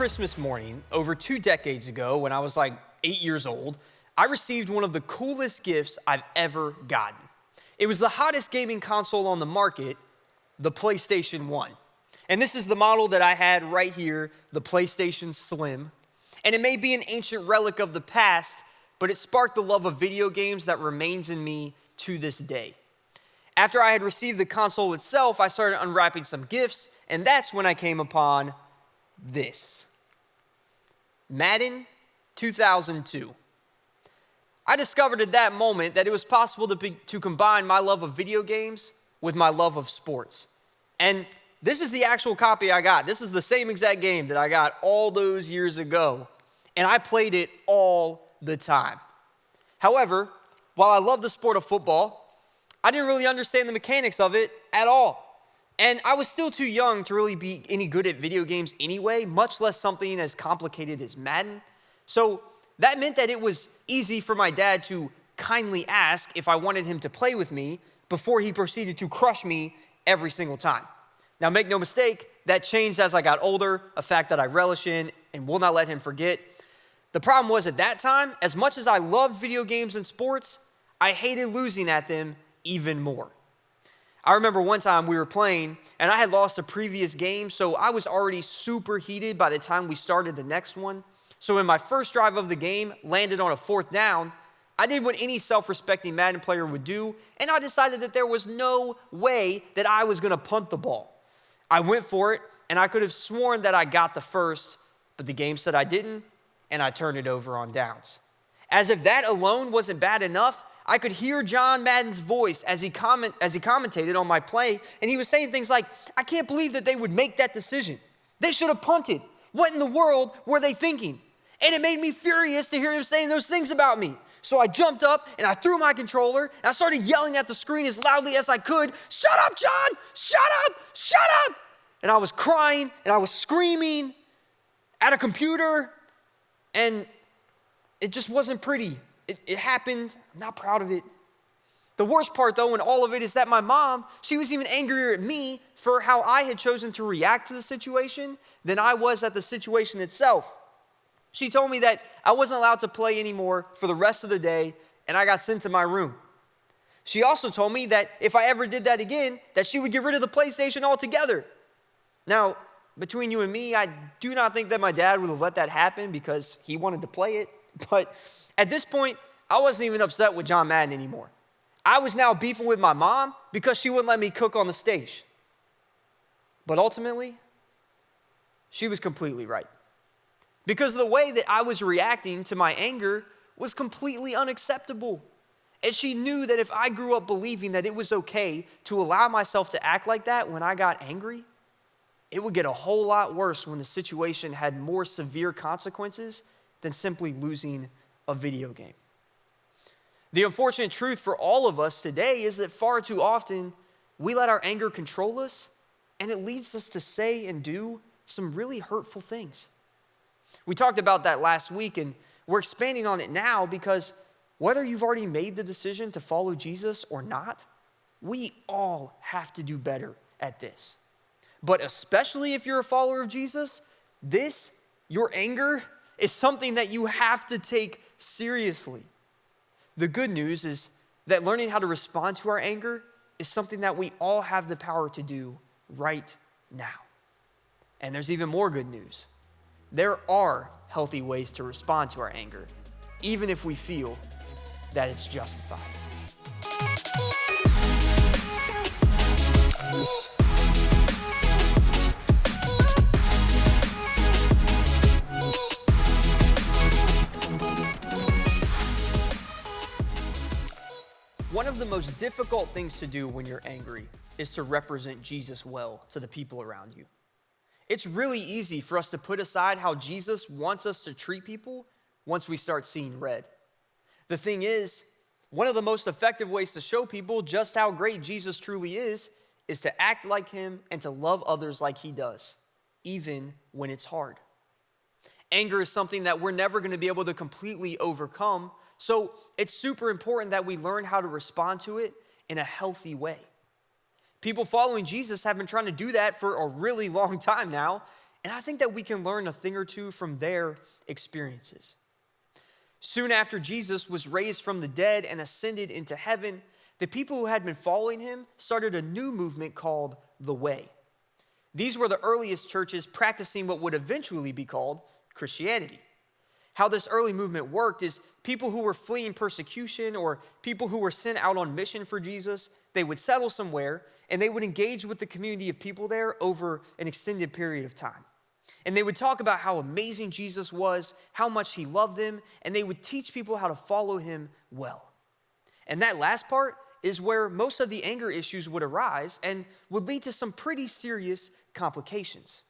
Christmas morning, over 2 decades ago, when I was like 8 years old, I received one of the coolest gifts I've ever gotten. It was the hottest gaming console on the market, the PlayStation 1. And this is the model that I had right here, the PlayStation Slim. And it may be an ancient relic of the past, but it sparked the love of video games that remains in me to this day. After I had received the console itself, I started unwrapping some gifts, and that's when I came upon this. Madden 2002. I discovered at that moment that it was possible to combine my love of video games with my love of sports. And this is the actual copy I got. This is the same exact game that I got all those years ago, and I played it all the time. However, while I love the sport of football, I didn't really understand the mechanics of it at all. And I was still too young to really be any good at video games anyway, much less something as complicated as Madden. So that meant that it was easy for my dad to kindly ask if I wanted him to play with me before he proceeded to crush me every single time. Now, make no mistake, that changed as I got older, a fact that I relish in and will not let him forget. The problem was at that time, as much as I loved video games and sports, I hated losing at them even more. I remember one time we were playing and I had lost a previous game, so I was already super heated by the time we started the next one. So in my first drive of the game, landed on a 4th down, I did what any self-respecting Madden player would do, and I decided that there was no way that I was gonna punt the ball. I went for it, and I could have sworn that I got the first, but the game said I didn't, and I turned it over on downs. As if that alone wasn't bad enough, I could hear John Madden's voice as he commentated on my play, and he was saying things like, "I can't believe that they would make that decision. They should have punted. What in the world were they thinking?" And it made me furious to hear him saying those things about me. So I jumped up and I threw my controller and I started yelling at the screen as loudly as I could, "Shut up, John! Shut up! Shut up!" And I was crying and I was screaming at a computer, and it just wasn't pretty. It happened. I'm not proud of it. The worst part, though, in all of it is that my mom, she was even angrier at me for how I had chosen to react to the situation than I was at the situation itself. She told me that I wasn't allowed to play anymore for the rest of the day, and I got sent to my room. She also told me that if I ever did that again, that she would get rid of the PlayStation altogether. Now, between you and me, I do not think that my dad would have let that happen because he wanted to play it, but at this point, I wasn't even upset with John Madden anymore. I was now beefing with my mom because she wouldn't let me cook on the stage. But ultimately, she was completely right. Because the way that I was reacting to my anger was completely unacceptable. And she knew that if I grew up believing that it was okay to allow myself to act like that when I got angry, it would get a whole lot worse when the situation had more severe consequences than simply losing a video game. The unfortunate truth for all of us today is that far too often we let our anger control us, and it leads us to say and do some really hurtful things. We talked about that last week, and we're expanding on it now because whether you've already made the decision to follow Jesus or not, we all have to do better at this. But especially if you're a follower of Jesus, your anger, is something that you have to take seriously. The good news is that learning how to respond to our anger is something that we all have the power to do right now. And there's even more good news. There are healthy ways to respond to our anger, even if we feel that it's justified. One of the most difficult things to do when you're angry is to represent Jesus well to the people around you. It's really easy for us to put aside how Jesus wants us to treat people once we start seeing red. The thing is, one of the most effective ways to show people just how great Jesus truly is to act like him and to love others like he does, even when it's hard. Anger is something that we're never going to be able to completely overcome, so it's super important that we learn how to respond to it in a healthy way. People following Jesus have been trying to do that for a really long time now, and I think that we can learn a thing or two from their experiences. Soon after Jesus was raised from the dead and ascended into heaven, the people who had been following him started a new movement called the Way. These were the earliest churches practicing what would eventually be called Christianity. How this early movement worked is people who were fleeing persecution or people who were sent out on mission for Jesus, they would settle somewhere and they would engage with the community of people there over an extended period of time. And they would talk about how amazing Jesus was, how much he loved them, and they would teach people how to follow him well. And that last part is where most of the anger issues would arise and would lead to some pretty serious complications.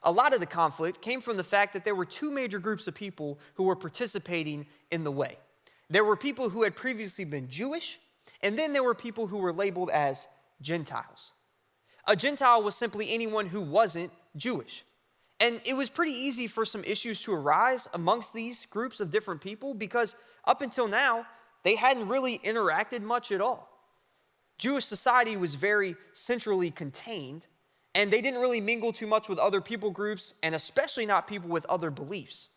A lot of the conflict came from the fact that there were two major groups of people who were participating in the Way. There were people who had previously been Jewish, and then there were people who were labeled as Gentiles. A Gentile was simply anyone who wasn't Jewish. And it was pretty easy for some issues to arise amongst these groups of different people because up until now, they hadn't really interacted much at all. Jewish society was very centrally contained, and they didn't really mingle too much with other people groups, and especially not people with other beliefs.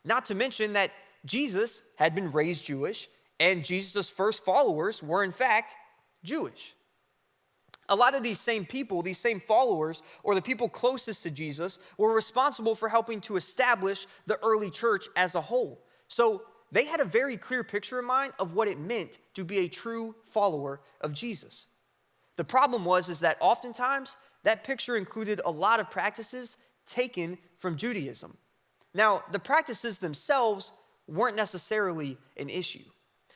Not to mention that Jesus had been raised Jewish, and Jesus' first followers were in fact Jewish. A lot of these same people, these same followers, or the people closest to Jesus, were responsible for helping to establish the early church as a whole. So they had a very clear picture in mind of what it meant to be a true follower of Jesus. The problem is that oftentimes that picture included a lot of practices taken from Judaism. Now, the practices themselves weren't necessarily an issue.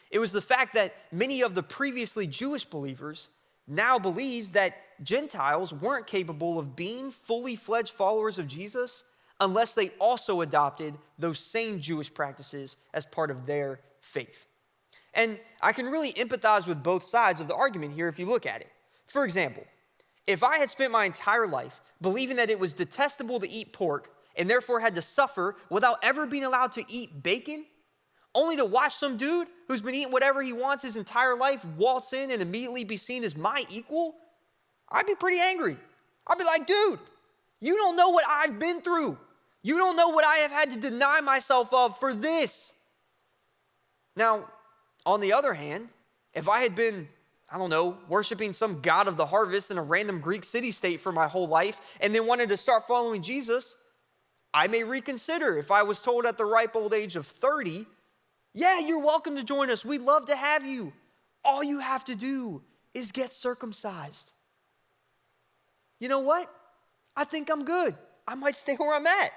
It was the fact that many of the previously Jewish believers now believed that Gentiles weren't capable of being fully fledged followers of Jesus unless they also adopted those same Jewish practices as part of their faith. And I can really empathize with both sides of the argument here if you look at it. For example, if I had spent my entire life believing that it was detestable to eat pork and therefore had to suffer without ever being allowed to eat bacon, only to watch some dude who's been eating whatever he wants his entire life waltz in and immediately be seen as my equal, I'd be pretty angry. I'd be like, dude, you don't know what I've been through. You don't know what I have had to deny myself of for this. Now, on the other hand, if I had been, worshiping some god of the harvest in a random Greek city-state for my whole life and then wanted to start following Jesus, I may reconsider if I was told at the ripe old age of 30, yeah, you're welcome to join us. We'd love to have you. All you have to do is get circumcised. You know what? I think I'm good. I might stay where I'm at.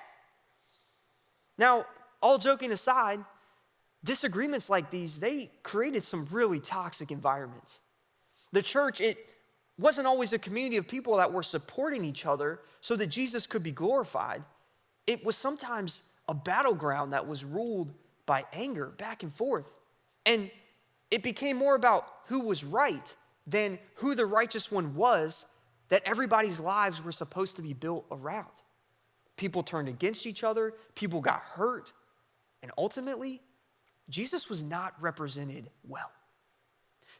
Now, all joking aside, disagreements like these, they created some really toxic environments. The church, it wasn't always a community of people that were supporting each other so that Jesus could be glorified. It was sometimes a battleground that was ruled by anger back and forth. And it became more about who was right than who the righteous one was that everybody's lives were supposed to be built around. People turned against each other, people got hurt, and ultimately, Jesus was not represented well.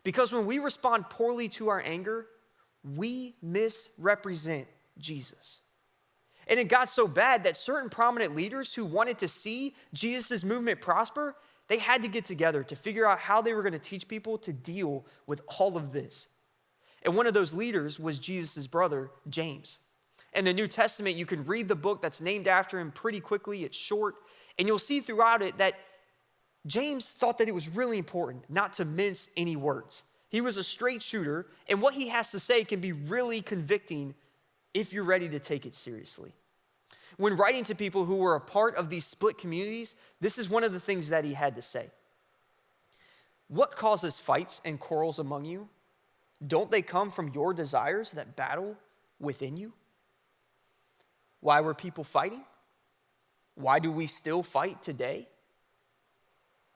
Because when we respond poorly to our anger, we misrepresent Jesus. And it got so bad that certain prominent leaders who wanted to see Jesus' movement prosper, they had to get together to figure out how they were going to teach people to deal with all of this. And one of those leaders was Jesus' brother, James. In the New Testament, you can read the book that's named after him pretty quickly. It's short. And you'll see throughout it that James thought that it was really important not to mince any words. He was a straight shooter, and what he has to say can be really convicting if you're ready to take it seriously. When writing to people who were a part of these split communities, this is one of the things that he had to say. What causes fights and quarrels among you? Don't they come from your desires that battle within you? Why were people fighting? Why do we still fight today?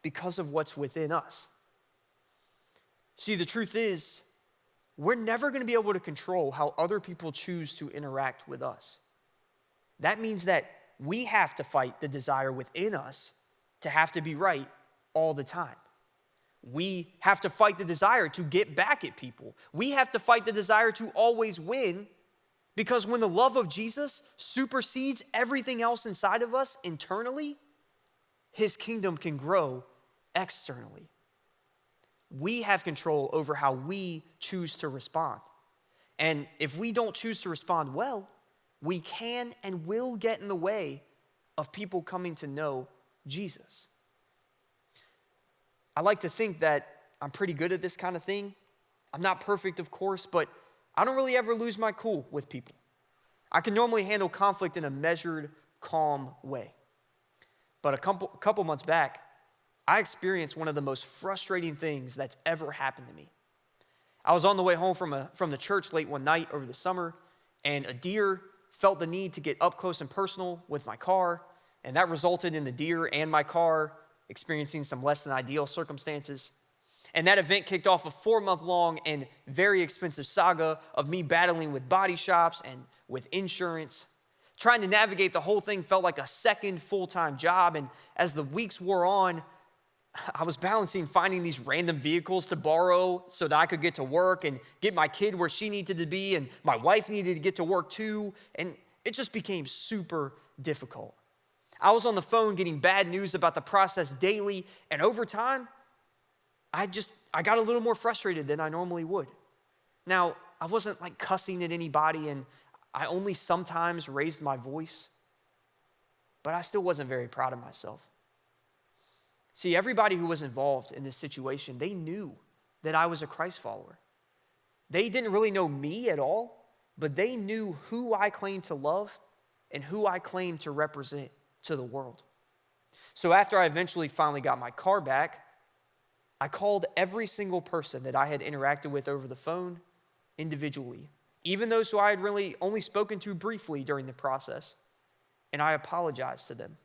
Because of what's within us. See, the truth is, we're never going to be able to control how other people choose to interact with us. That means that we have to fight the desire within us to have to be right all the time. We have to fight the desire to get back at people. We have to fight the desire to always win Because when the love of Jesus supersedes everything else inside of us internally, his kingdom can grow externally. We have control over how we choose to respond. And if we don't choose to respond well, we can and will get in the way of people coming to know Jesus. I like to think that I'm pretty good at this kind of thing. I'm not perfect, of course, but I don't really ever lose my cool with people. I can normally handle conflict in a measured, calm way. But a couple months back, I experienced one of the most frustrating things that's ever happened to me. I was on the way home from the church late one night over the summer, and a deer felt the need to get up close and personal with my car, and that resulted in the deer and my car experiencing some less than ideal circumstances. And that event kicked off a 4-month-long and very expensive saga of me battling with body shops and with insurance. Trying to navigate the whole thing felt like a second full-time job, and as the weeks wore on, I was balancing finding these random vehicles to borrow so that I could get to work and get my kid where she needed to be, and my wife needed to get to work too, and it just became super difficult. I was on the phone getting bad news about the process daily, and over time, I got a little more frustrated than I normally would. Now, I wasn't like cussing at anybody, and I only sometimes raised my voice, but I still wasn't very proud of myself. See, everybody who was involved in this situation, they knew that I was a Christ follower. They didn't really know me at all, but they knew who I claimed to love and who I claimed to represent to the world. So after I eventually finally got my car back, I called every single person that I had interacted with over the phone individually, even those who I had really only spoken to briefly during the process, and I apologized to them.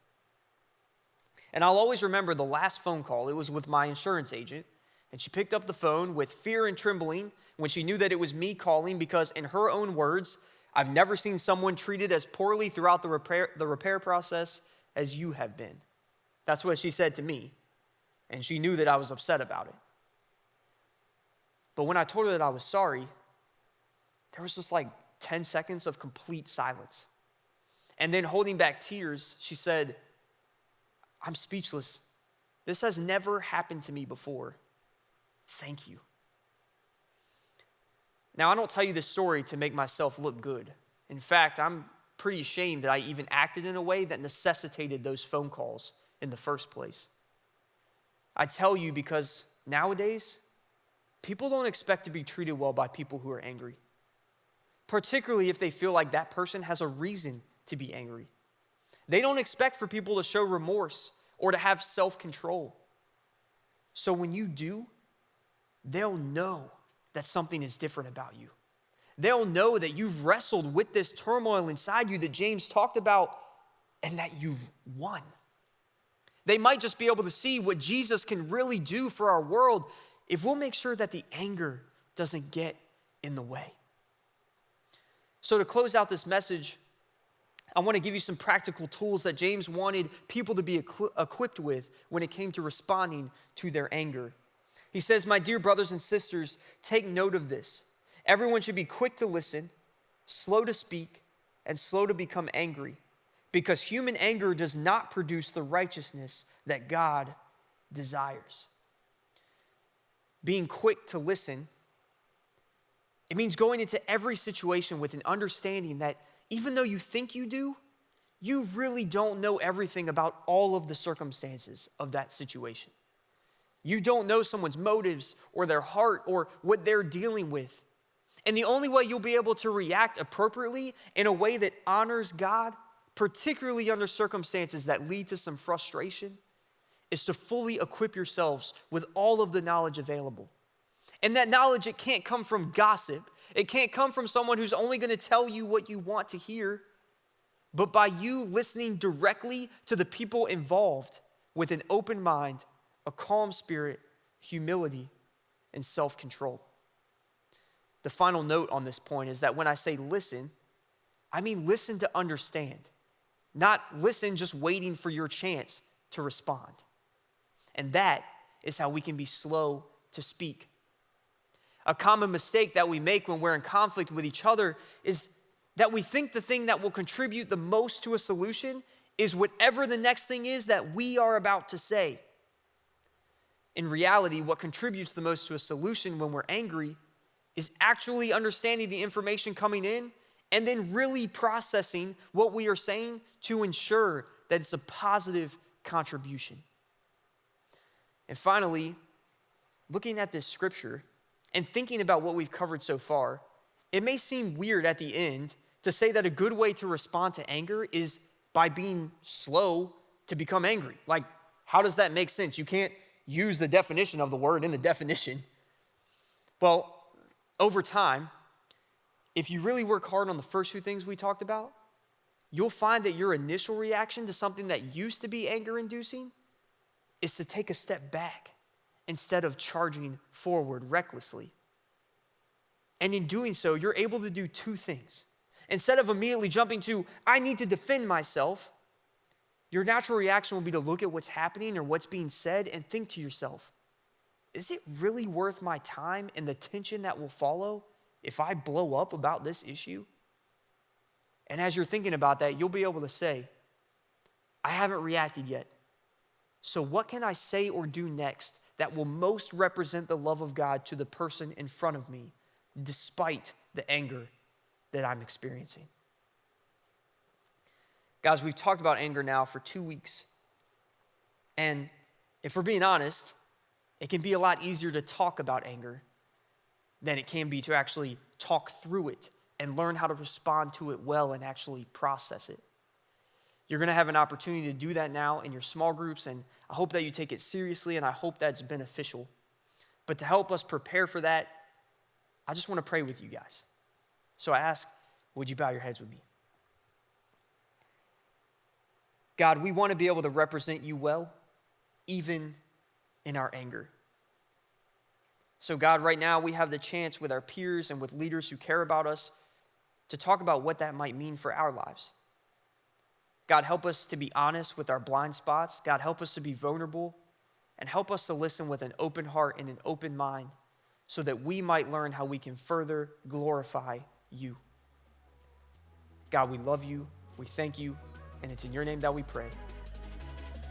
And I'll always remember the last phone call. It was with my insurance agent, and she picked up the phone with fear and trembling when she knew that it was me calling because, in her own words, I've never seen someone treated as poorly throughout the repair process as you have been. That's what she said to me, and she knew that I was upset about it. But when I told her that I was sorry, there was just like 10 seconds of complete silence. And then, holding back tears, she said, "I'm speechless. This has never happened to me before. Thank you." Now, I don't tell you this story to make myself look good. In fact, I'm pretty ashamed that I even acted in a way that necessitated those phone calls in the first place. I tell you because nowadays, people don't expect to be treated well by people who are angry, particularly if they feel like that person has a reason to be angry. They don't expect for people to show remorse or to have self-control. So when you do, they'll know that something is different about you. They'll know that you've wrestled with this turmoil inside you that James talked about and that you've won. They might just be able to see what Jesus can really do for our world if we'll make sure that the anger doesn't get in the way. So to close out this message, I want to give you some practical tools that James wanted people to be equipped with when it came to responding to their anger. He says, "My dear brothers and sisters, take note of this. Everyone should be quick to listen, slow to speak, and slow to become angry, because human anger does not produce the righteousness that God desires." Being quick to listen, it means going into every situation with an understanding that even though you think you do, you really don't know everything about all of the circumstances of that situation. You don't know someone's motives or their heart or what they're dealing with. And the only way you'll be able to react appropriately in a way that honors God, particularly under circumstances that lead to some frustration, is to fully equip yourselves with all of the knowledge available. And that knowledge, it can't come from gossip. It can't come from someone who's only going to tell you what you want to hear, but by you listening directly to the people involved with an open mind, a calm spirit, humility, and self-control. The final note on this point is that when I say listen, I mean listen to understand, not listen just waiting for your chance to respond. And that is how we can be slow to speak. A common mistake that we make when we're in conflict with each other is that we think the thing that will contribute the most to a solution is whatever the next thing is that we are about to say. In reality, what contributes the most to a solution when we're angry is actually understanding the information coming in and then really processing what we are saying to ensure that it's a positive contribution. And finally, looking at this scripture and thinking about what we've covered so far, it may seem weird at the end to say that a good way to respond to anger is by being slow to become angry. Like, how does that make sense? You can't use the definition of the word in the definition. Well, over time, if you really work hard on the first two things we talked about, you'll find that your initial reaction to something that used to be anger-inducing is to take a step back instead of charging forward recklessly. And in doing so, you're able to do two things. Instead of immediately jumping to, I need to defend myself, your natural reaction will be to look at what's happening or what's being said and think to yourself, is it really worth my time and the tension that will follow if I blow up about this issue? And as you're thinking about that, you'll be able to say, I haven't reacted yet. So what can I say or do next that will most represent the love of God to the person in front of me, despite the anger that I'm experiencing? Guys, we've talked about anger now for 2 weeks. And if we're being honest, it can be a lot easier to talk about anger than it can be to actually talk through it and learn how to respond to it well and actually process it. You're gonna have an opportunity to do that now in your small groups, and I hope that you take it seriously, and I hope that's beneficial. But to help us prepare for that, I just wanna pray with you guys. So I ask, would you bow your heads with me? God, we wanna be able to represent you well, even in our anger. So God, right now we have the chance with our peers and with leaders who care about us to talk about what that might mean for our lives. God, help us to be honest with our blind spots. God, help us to be vulnerable, and help us to listen with an open heart and an open mind so that we might learn how we can further glorify you. God, we love you, we thank you, and it's in your name that we pray.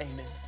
Amen.